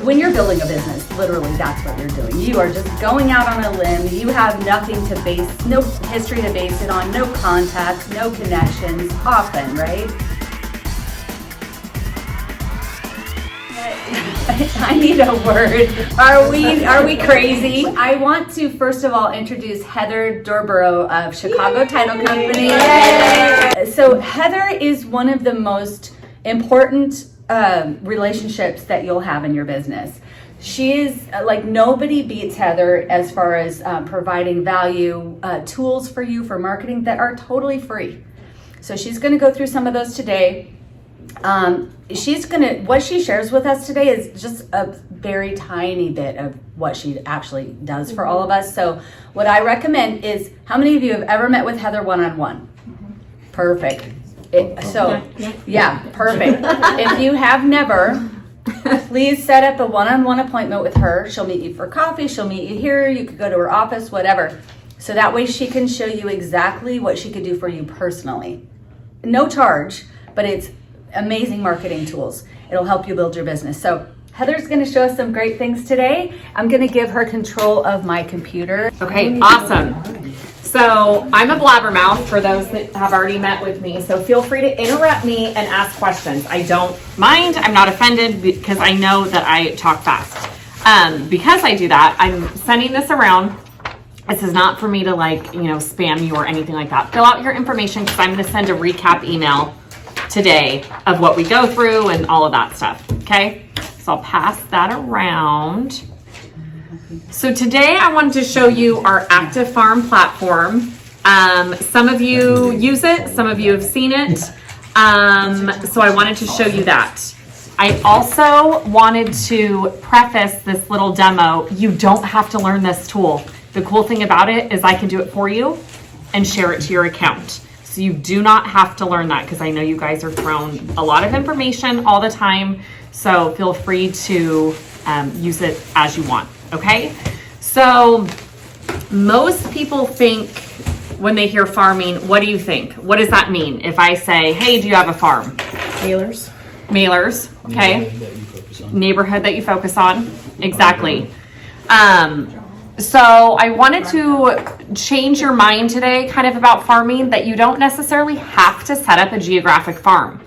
when you're building a business, literally that's what you're doing. You are just going out on a limb. You have nothing to base, no history to base it on, no contacts, no connections, often, right? I need a word. Are we crazy? I want to first of all introduce Heather Dorborough of Chicago Title Company. Yay! So Heather is one of the most important relationships that you'll have in your business. She is like nobody beats Heather as far as providing value tools for you for marketing that are totally free. So she's going to go through some of those today. What she shares with us today is just a very tiny bit of what she actually does for all of us. So what I recommend is, how many of you have ever met with Heather one-on-one? Perfect. Yeah, perfect. If you have never, please set up a one-on-one appointment with her. She'll meet you for coffee. She'll meet you here. You could go to her office, whatever. So that way she can show you exactly what she could do for you personally. No charge, but it's amazing marketing tools. It'll help you build your business. So Heather's going to show us some great things today. I'm going to give her control of my computer. Okay, awesome. So I'm a blabbermouth for those that have already met with me. So feel free to interrupt me and ask questions. I don't mind. I'm not offended because I know that I talk fast. Because I do that, I'm sending this around. This is not for me to spam you or anything like that. Fill out your information because I'm going to send a recap email today of what we go through and all of that stuff. Okay, so I'll pass that around. So today I wanted to show you our Active Farm platform. Some of you use it, some of you have seen it. So I wanted to show you that. I also wanted to preface this little demo. You don't have to learn this tool. The cool thing about it is I can do it for you and share it to your account. So you do not have to learn that, because I know you guys are thrown a lot of information all the time. So feel free to use it as you want. Okay. So most people think when they hear farming, what do you think? What does that mean? If I say, hey, do you have a farm? Mailers. Okay. Neighborhood that you focus on. Exactly. So I wanted to change your mind today kind of about farming, that you don't necessarily have to set up a geographic farm.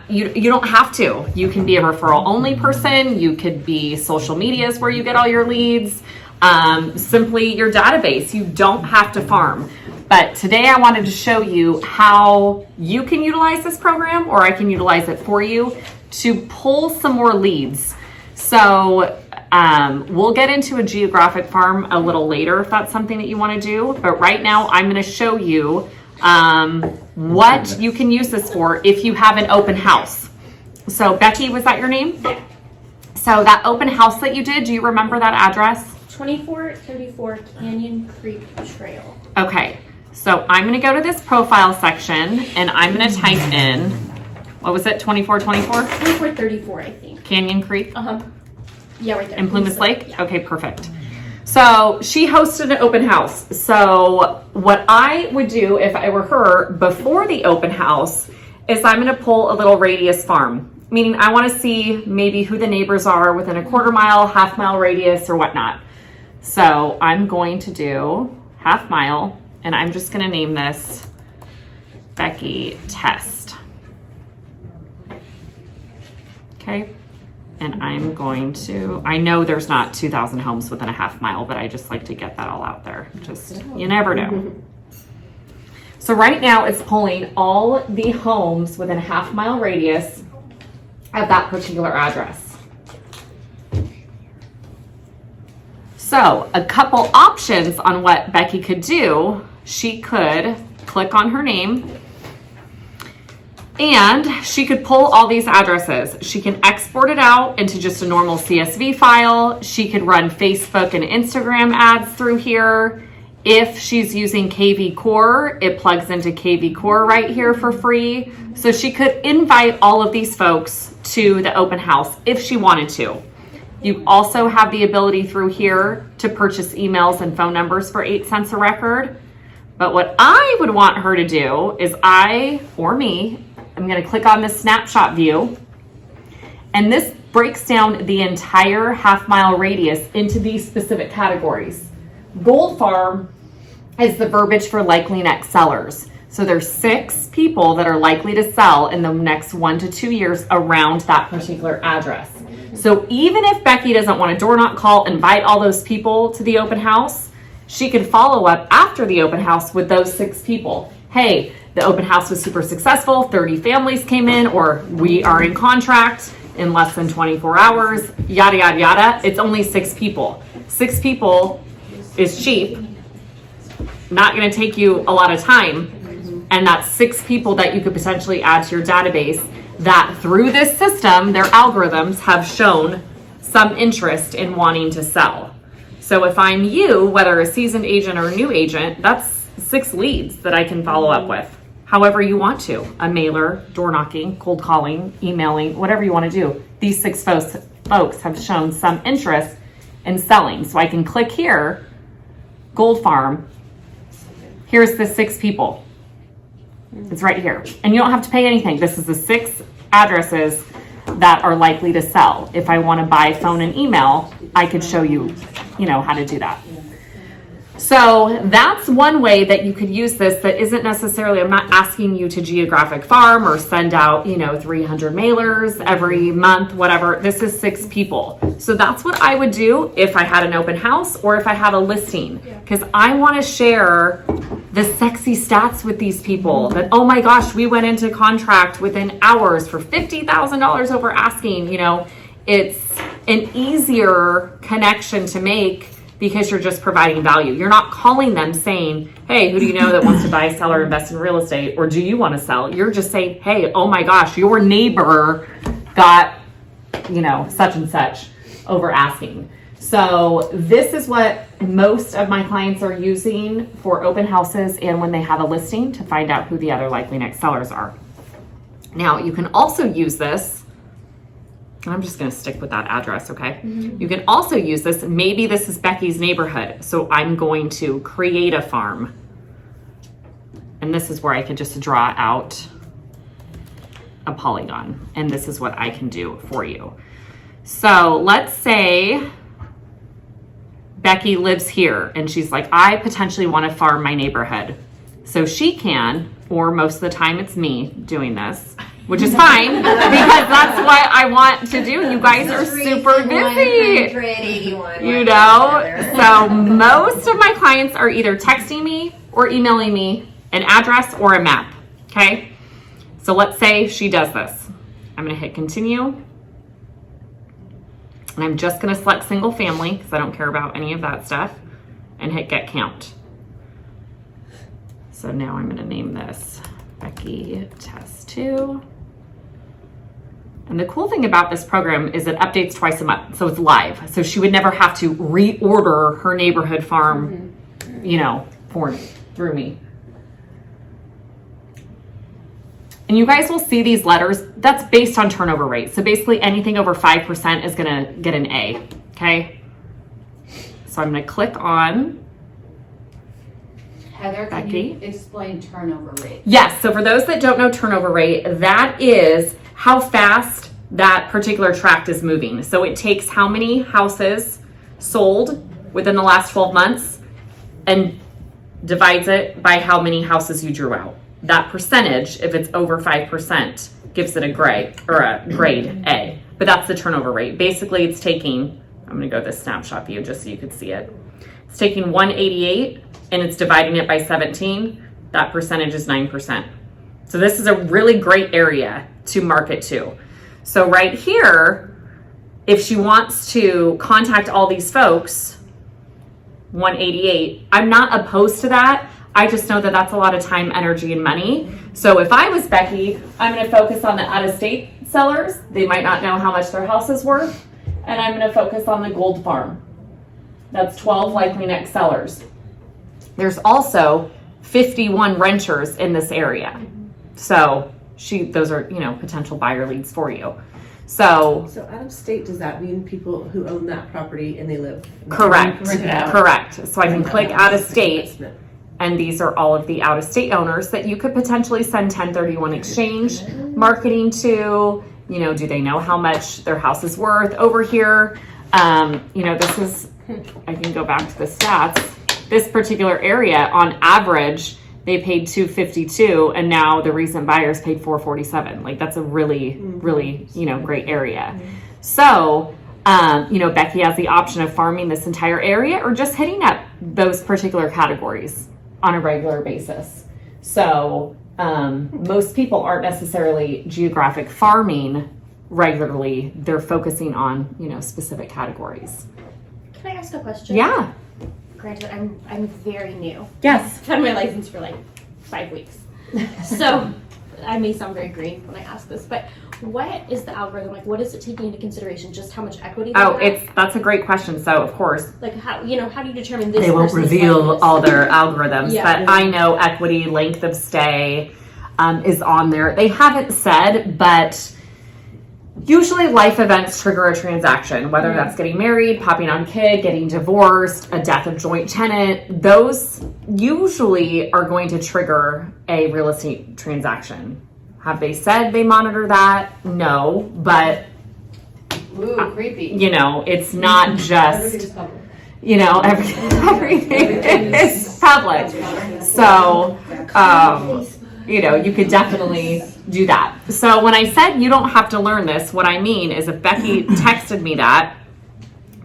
You don't have to. You can be a referral only person. You could be social medias where you get all your leads, simply your database. You don't have to farm. But today I wanted to show you how you can utilize this program, or I can utilize it for you to pull some more leads. So we'll get into a geographic farm a little later if that's something that you want to do. But right now I'm going to show you what you can use this for if you have an open house. So Becky, was that your name? Yeah. So that open house that you did, do you remember that address? 2434 Canyon Creek Trail. Okay, so I'm going to go to this profile section and I'm going to type in, what was it, 2424? 2434, I think. Canyon Creek? Yeah, right there. In Plumas Lake? Yeah. Okay, perfect. So she hosted an open house. So what I would do if I were her before the open house is I'm going to pull a little radius farm, meaning I want to see maybe who the neighbors are within a quarter mile, half mile radius or whatnot. So I'm going to do half mile and I'm just going to name this Becky Test. Okay. And I'm going to, I know there's not 2,000 homes within a half mile, but I just like to get that all out there. Just, you never know. So right now it's pulling all the homes within a half mile radius of that particular address. So a couple options on what Becky could do. She could click on her name and she could pull all these addresses. She can export it out into just a normal CSV file. She could run Facebook and Instagram ads through here. If she's using KV Core, it plugs into KV Core right here for free. So she could invite all of these folks to the open house if she wanted to. You also have the ability through here to purchase emails and phone numbers for 8 cents a record. But what I would want her to do is I'm going to click on this snapshot view. And this breaks down the entire half-mile radius into these specific categories. Gold Farm is the verbiage for likely next sellers. So there's 6 people that are likely to sell in the next 1 to 2 years around that particular address. So even if Becky doesn't want to door knock, call, invite all those people to the open house, she could follow up after the open house with those 6 people. Hey, the open house was super successful, 30 families came in, or we are in contract in less than 24 hours, yada, yada, yada. It's only 6 people. 6 people is cheap, not going to take you a lot of time. And that's 6 people that you could potentially add to your database that through this system, their algorithms have shown some interest in wanting to sell. So if I'm you, whether a seasoned agent or a new agent, that's 6 leads that I can follow up with. However you want to, a mailer, door knocking, cold calling, emailing, whatever you want to do. These 6 folks have shown some interest in selling. So I can click here, Gold Farm. Here's the 6 people. It's right here. And you don't have to pay anything. This is the 6 addresses that are likely to sell. If I want to buy phone and email, I could show you, how to do that. So that's one way that you could use this that isn't necessarily, I'm not asking you to geographic farm or send out, 300 mailers every month, whatever. This is 6 people. So that's what I would do if I had an open house or if I have a listing, because I want to share the sexy stats with these people that, oh my gosh, we went into contract within hours for $50,000 over asking. It's an easier connection to make because you're just providing value. You're not calling them saying, hey, who do you know that wants to buy, sell, or invest in real estate? Or do you want to sell? You're just saying, hey, oh my gosh, your neighbor got, such and such over asking. So this is what most of my clients are using for open houses and when they have a listing to find out who the other likely next sellers are. Now, you can also use this. I'm just going to stick with that address, okay? Mm-hmm. You can also use this. Maybe this is Becky's neighborhood. So I'm going to create a farm. And this is where I could just draw out a polygon. And this is what I can do for you. So let's say Becky lives here and she's like, I potentially want to farm my neighborhood. So she can, or most of the time it's me doing this, which is fine because that's what I want to do. You guys are super busy. So most of my clients are either texting me or emailing me an address or a map. Okay. So let's say she does this. I'm going to hit continue. And I'm just going to select single family because I don't care about any of that stuff and hit get count. So now I'm going to name this Becky Test 2. And the cool thing about this program is it updates twice a month. So it's live. So she would never have to reorder her neighborhood farm, through me. And you guys will see these letters. That's based on turnover rate. So basically anything over 5% is going to get an A. Okay. So I'm going to click on Heather, can you explain turnover rate? Yes. So for those that don't know turnover rate, that is how fast that particular tract is moving. So it takes how many houses sold within the last 12 months and divides it by how many houses you drew out. That percentage, if it's over 5%, gives it a grade A. But that's the turnover rate. Basically, it's taking, I'm going to go to this snapshot view just so you could see it. It's taking 188 and it's dividing it by 17. That percentage is 9%. So this is a really great area to market to. So right here, if she wants to contact all these folks, 188, I'm not opposed to that. I just know that that's a lot of time, energy, and money. So if I was Becky, I'm going to focus on the out-of-state sellers. They might not know how much their house is worth. And I'm going to focus on the gold farm. That's 12 likely next sellers. There's also 51 renters in this area. So those are, potential buyer leads for you. So out of state, does that mean people who own that property and they live? Correct. So I can click out of state. And these are all of the out-of-state owners that you could potentially send 1031 exchange marketing to, Do they know how much their house is worth over here? This is, I can go back to the stats. This particular area, on average, they paid $252, and now the recent buyers paid $447. Like, that's a really, really, great area. So, Becky has the option of farming this entire area or just hitting up those particular categories on a regular basis. So, most people aren't necessarily geographic farming regularly. They're focusing on, specific categories. Can I ask a question? Yeah. Granted, I'm very new. Yes. I've had my license for like 5 weeks. So I may sound very green when I ask this, but what is the algorithm? Like, what is it taking into consideration? Just how much equity they have? That's a great question. So, of course, Like, how do you determine this? they won't person's reveal likeness? all their algorithms, Yeah. but I know equity, length of stay is on there. They haven't said, but usually life events trigger a transaction, whether that's getting married, popping on a kid, getting divorced, a death of joint tenant. Those usually are going to trigger a real estate transaction. Have they said they monitor that? No, but Ooh, creepy. it's not just, everything is public. So, you could definitely do that. So when I said you don't have to learn this, what I mean is if Becky texted me that,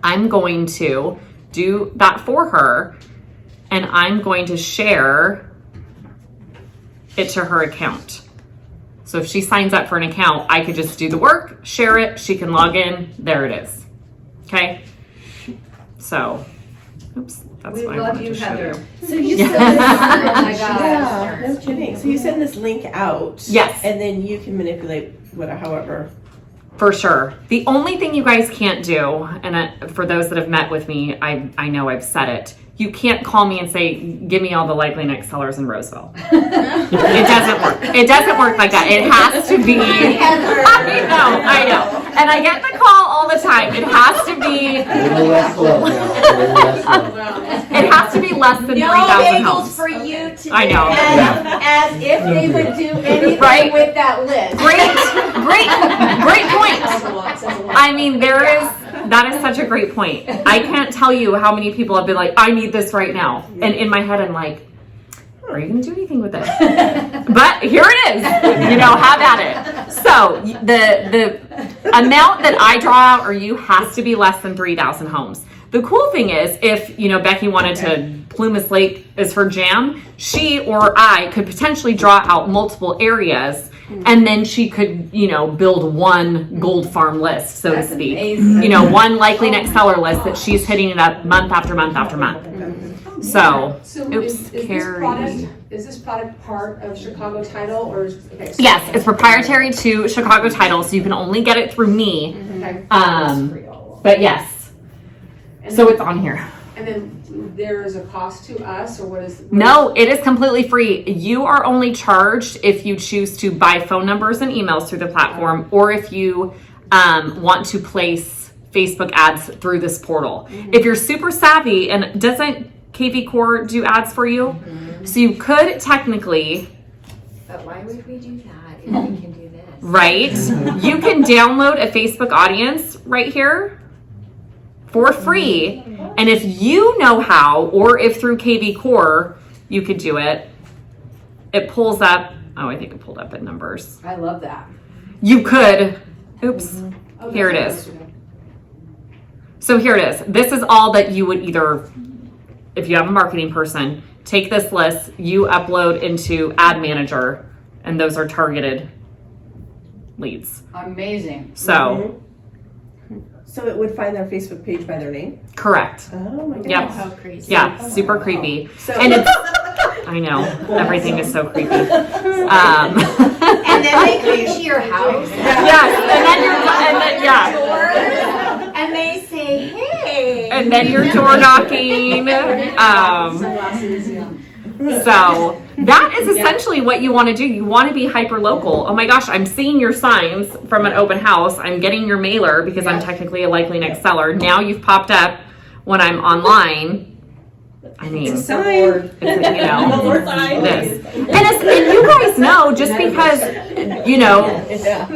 I'm going to do that for her, and I'm going to share it to her account. So if she signs up for an account, I could just do the work, share it, she can log in, there it is. Okay? So, oops, that's We what I love wanted you, to show Heather. you. So you send this, oh my gosh. Yeah, no kidding. So you send this link out. Yes. And then you can manipulate however. For sure. The only thing you guys can't do, and for those that have met with me, I know I've said it, you can't call me and say, give me all the likely next sellers in Roseville. It doesn't work. It doesn't work like that. It has to be, I know. And I get the call all the time. It has to be, it has to be less than 3,000 homes. for you to I know. as if they would do anything Right. with that list. Great point. I mean, that is such a great point. I can't tell you how many people have been like, I need this right now. And in my head, I'm like, are you going to do anything with it? But here it is. Have at it. So the amount that I draw out or you has to be less than 3,000 homes. The cool thing is if, Becky wanted to Plumas Lake is her jam, she or I could potentially draw out multiple areas, and then she could, build one gold farm list, so to speak. Amazing. One likely next seller list that she's hitting it up month after month after month. So, oops, Carrie. Is this product part of Chicago Title or is okay, so Yes, it's proprietary to Chicago Title, so you can only get it through me. okay. But yes, so it's on here. And then there is a cost to us or what is? No, it is completely free. You are only charged if you choose to buy phone numbers and emails through the platform, or if you want to place Facebook ads through this portal. If you're super savvy, and doesn't KV Core do ads for you? So you could technically, But why would we do that if we can do this? right? You can download a Facebook audience right here for free. And if you know how, or if through KV Core, you could do it, it pulls up, I think it pulled up in numbers. I love that. You could, oops, here it is. So here it is. This is all that you would either, if you have a marketing person, take this list, you upload into Ad Manager, and those are targeted leads. Amazing. So, So it would find their Facebook page by their name? correct. Oh my goodness. Yep. How crazy. Yeah, super creepy. So And it's, I know, everything is so creepy. And then they come to your house. Yes, yeah. And they say, hey. And then you're door knocking. So that is essentially what you want to do. You want to be hyper local. Oh my gosh, I'm seeing your signs from an open house. I'm getting your mailer because I'm technically a likely next seller. Now you've popped up when I'm online. I mean, It's time. it's, you know, More time. this. And you guys know, just because, you know,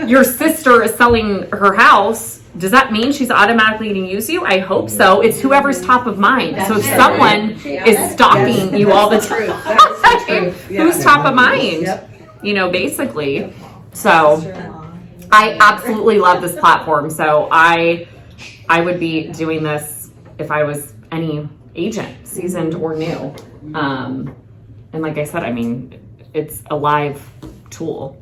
your sister is selling her house, does that mean she's automatically going to use you? I hope so. It's whoever's top of mind. So if someone is stalking you all the time, who's top of mind? You know, basically. So I absolutely love this platform. So I would be doing this if I was any agent, seasoned or new. And like I said, I mean, it's a live tool.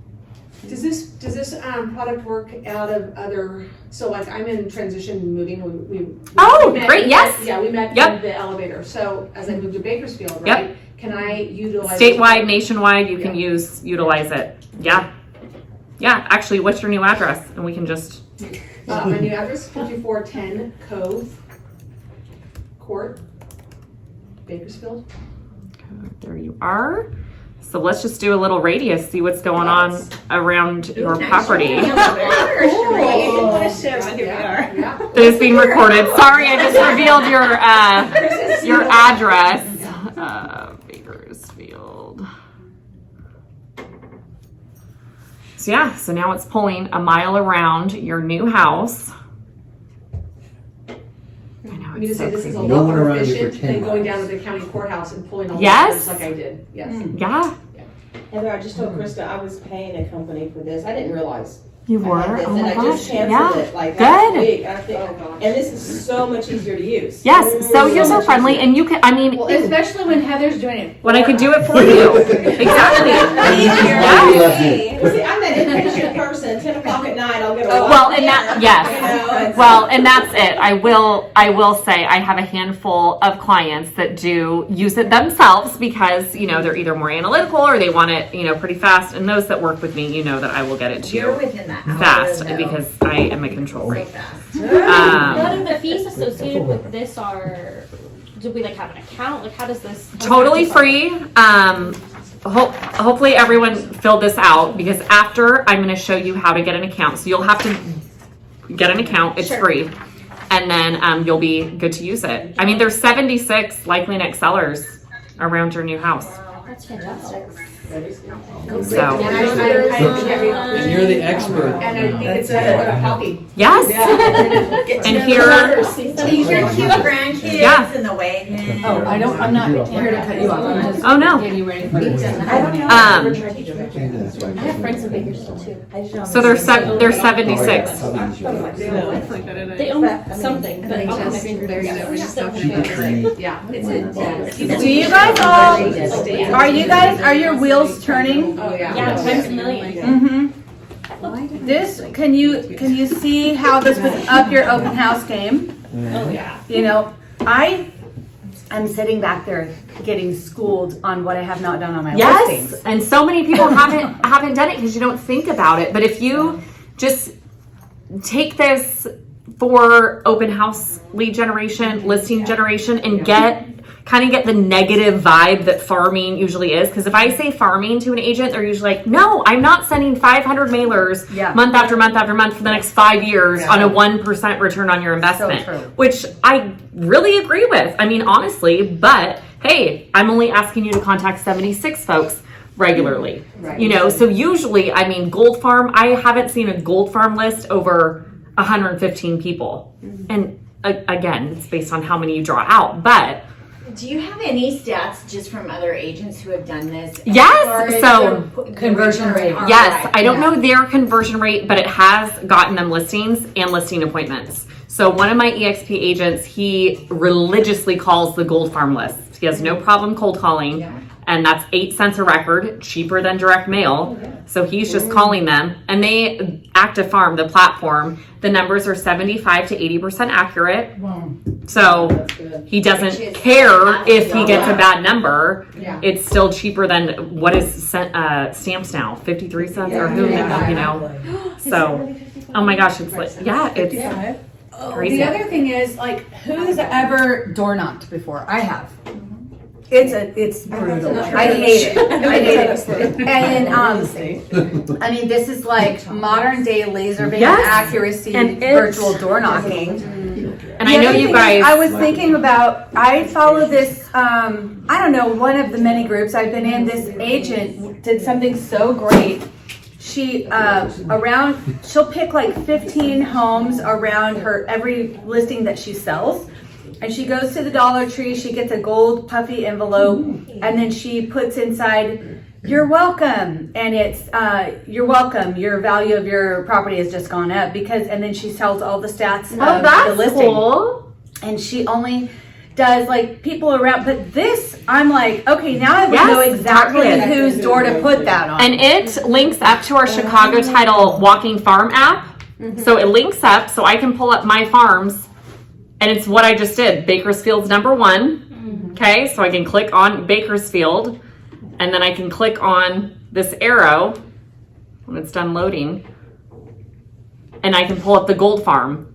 Does this product work out of other, so like I'm in transition moving, we met- Great, yes. Yeah, we met Yep. in the elevator, so as I moved to Bakersfield, Yep. right? Can I utilize? Statewide, nationwide, you can utilize it. Yeah. Yeah, actually, what's your new address? And we can just, My new address, 5410 Cove Court, Bakersfield. there you are. So let's just do a little radius, see what's going on around your property. Yeah. It is being recorded. Sorry, I just revealed your address. Bakersfield. So yeah, so now it's pulling a mile around your new house. I know, I mean to it's say so this is a crazy. No lot one more around you for efficient 10 than going miles. down to the county courthouse and pulling all the Yes. papers like I did. Yes. Yeah, Heather, I just told Christa I was paying a company for this. I didn't realize. you I were. had this, Oh and my I gosh. just canceled Yeah. it like Good. last week. I think, Oh, and this is so much easier to use. Yes, so user friendly, and you can. I mean, Well, especially when Heather's doing it. when I could do it for you. Exactly. See, I'm that impatient person. 10 o'clock at night, I'll get a Well, and that, yes. You know, it's- Well, and that's it. I will say I have a handful of clients that do use it themselves because, you know, they're either more analytical or they want it, you know, pretty fast. And those that work with me, you know that I will get it to You're you within that hour, fast though. because I am a control So freak. fast. What are the fees associated with this? Are do we like have an account? Like how does this? Totally free. Hopefully everyone filled this out because after I'm going to show you how to get an account. So you'll have to get an account. It's free. And then you'll be good to use it. I mean, there's 76 likely next sellers around your new house. That's fantastic. So, And you're the expert. And I think it's a healthy. yes. And here, These are cute grandkids Yeah. in the wagon. Oh, I'm not here to cut you off. I'm just oh no. getting you ready for this. I have friends in Bakersfield too. So there's 76. They own something, but I'll come in there. Yeah, it's a. Do you guys all, are your wheels turning? Oh, yeah. Yeah, times a million. Mm-hmm. This, can you see how this would up your open house game? Oh yeah. You know, I'm sitting back there getting schooled on what I have not done on my Yes, listings. and so many people haven't done it because you don't think about it. But if you just take this for open house lead generation, listing generation, and get the negative vibe that farming usually is. Because if I say farming to an agent, they're usually like, no, I'm not sending 500 mailers month after month after month for the next 5 years on a 1% return on your investment, true. which I really agree with. I mean, honestly, but hey, I'm only asking you to contact 76 folks regularly. Right. You know, so usually, I mean, Gold Farm, I haven't seen a Gold Farm list over 115 people. And again, it's based on how many you draw out, but Do you have any stats just from other agents who have done this? Yes, Or is so the conversion rate. ROI? yes, I don't Yeah. know their conversion rate, but it has gotten them listings and listing appointments. So one of my EXP agents, he religiously calls the Gold Farm list. He has no problem cold calling, and that's 8 cents a record, cheaper than direct mail. So he's just calling them, and they Active Farm, the platform, the numbers are 75 to 80% accurate. So he doesn't care if he gets a bad number. Yeah. It's still cheaper than what is stamps now, 53 cents or who, you know. So, oh my gosh, it's like, it's crazy. The other thing is, like, who's ever door knocked before? I have. It's brutal. I hate it. And I mean, this is like modern day laser beam Yes. accuracy And virtual door knocking. And I know other you thing guys. is, I was thinking about, I follow this, I don't know, one of the many groups I've been in. This agent did something so great. She, she'll pick like 15 homes around her, every listing that she sells. And she goes to the Dollar Tree, she gets a gold puffy envelope, and then she puts inside, "You're welcome," and it's "You're welcome. Your value of your property has just gone up," and then she tells all the stats of the listing. Cool. And she only does like people around, but this, I'm like, okay, now I would Yes, know exactly targeted. whose door to put that on. And it links up to our Chicago Title Walking Farm app. So it links up, so I can pull up my farms, and it's what I just did. Bakersfield's number 1. Okay, so I can click on Bakersfield, and then I can click on this arrow when it's done loading, and I can pull up the gold farm.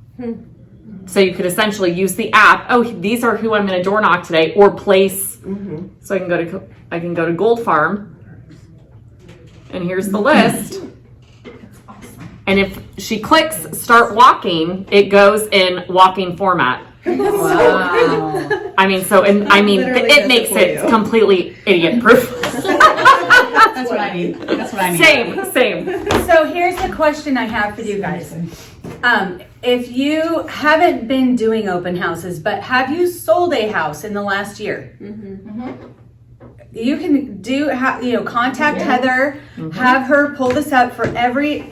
So you could essentially use the app. Oh, these are who I'm going to door knock today, or place. So I can go to Gold Farm, and here's the list. And if she clicks Start Walking, it goes in walking format. Wow. I mean, it makes it completely idiot proof. That's what I need. That's what I need. Same. So here's the question I have for you guys. If you haven't been doing open houses, but have you sold a house in the last year? You can contact Heather, have her pull this up for every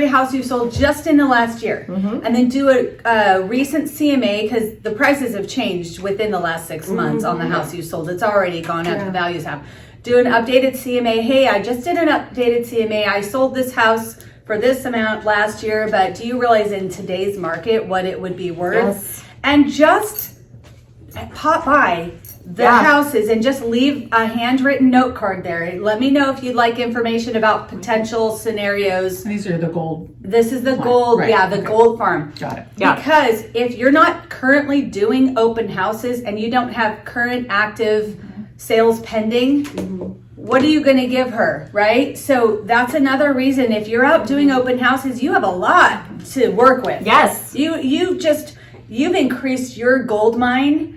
house you sold just in the last year, and then do a recent CMA, because the prices have changed within the last 6 months on the house you sold. It's already gone up, the values have. Do an updated CMA. Hey, I just did an updated CMA. I sold this house for this amount last year, but do you realize in today's market what it would be worth? Yes. And just pop by the houses and just leave a handwritten note card there. Let me know if you'd like information about potential scenarios. These are the gold. This is the gold, Right. the gold farm. Got it. Yeah. Because if you're not currently doing open houses and you don't have current active sales pending, what are you going to give her, right? So that's another reason. If you're out doing open houses, you have a lot to work with. Yes. You've increased your gold mine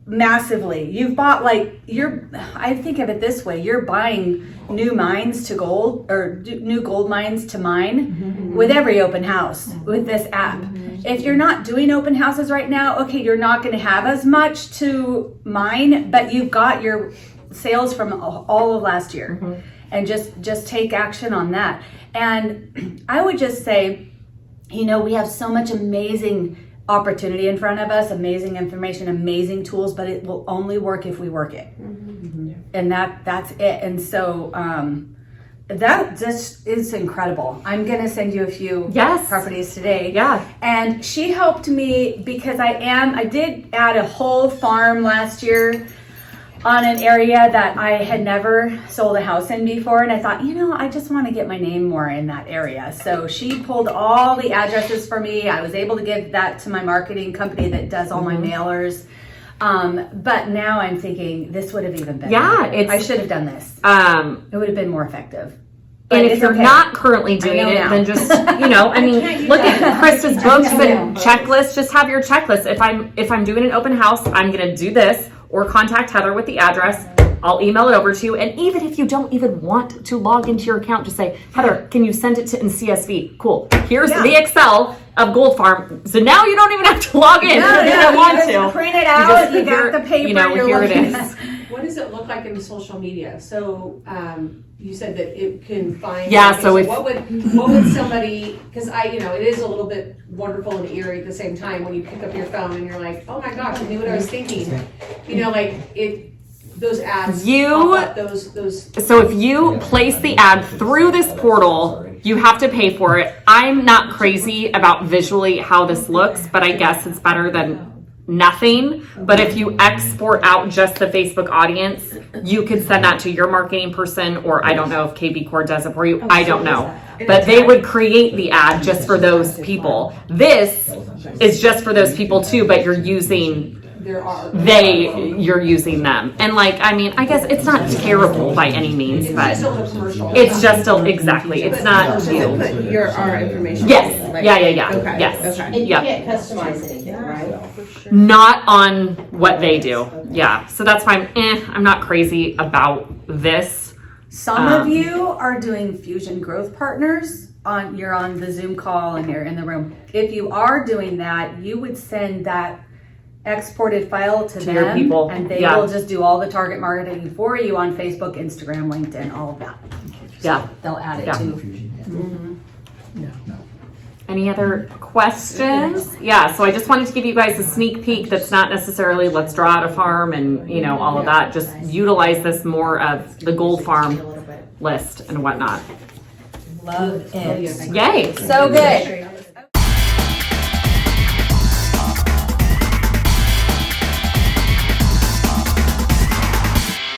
massively. You've bought I think of it this way, you're buying new mines to gold, or new gold mines to mine with every open house with this app. If you're not doing open houses right now, okay, you're not going to have as much to mine, but you've got your sales from all of last year, and just take action on that. And I would just say, we have so much amazing opportunity in front of us, amazing information, amazing tools, but it will only work if we work it. And that's it. And so that just is incredible. I'm gonna send you a few properties today. Yeah. And she helped me because I did add a whole farm last year on an area that I had never sold a house in before. And I thought, I just want to get my name more in that area. So she pulled all the addresses for me. I was able to give that to my marketing company that does all my mailers. But now I'm thinking this would have even been. Yeah, I should have done this. It would have been more effective. And if you're not currently doing it, then just, look at Christa's books and checklists. Just have your checklist. If I'm doing an open house, I'm going to do this, or contact Heather with the address. I'll email it over to you. And even if you don't even want to log into your account, just say, Heather, can you send it in CSV? Cool. Here's the Excel of Gold Farm. So now you don't even have to log in if you don't want to. Print it out. You got the paper. Here it is. What does it look like in social media? So you said that it can find. Yeah. So if what would somebody? Because it is a little bit wonderful and eerie at the same time when you pick up your phone and you're like, oh my gosh, I knew what I was thinking. Those ads. So if you place the ad through this portal, you have to pay for it. I'm not crazy about visually how this looks, but I guess it's better than nothing. But if you export out just the Facebook audience, you could send that to your marketing person, or I don't know if KB Core does it for you. I don't know. But they would create the ad just for those people. This is just for those people too, but you're using there are. you're using them. And like, I mean, I guess it's not terrible by any means, It's but just still a commercial. it's just still, exactly, it's not So you. they put our information. Yes, Like- yeah, Okay. yes. Okay. And you Yep. can't customize anything, right? Not on what they do. Yeah. So that's why I'm not crazy about this. Some of you are doing Fusion Growth Partners. You're on the Zoom call and you're in the room. If you are doing that, you would send that exported file to them, your people. and they Yeah. will just do all the target marketing for you on Facebook, Instagram, LinkedIn, all of that. Yeah. They'll add it Yeah. to. Any other questions? Yeah, so I just wanted to give you guys a sneak peek that's not necessarily let's draw out a farm and, you know, all of that. Just utilize this more of the gold farm list and whatnot. Love it. Yay. So good.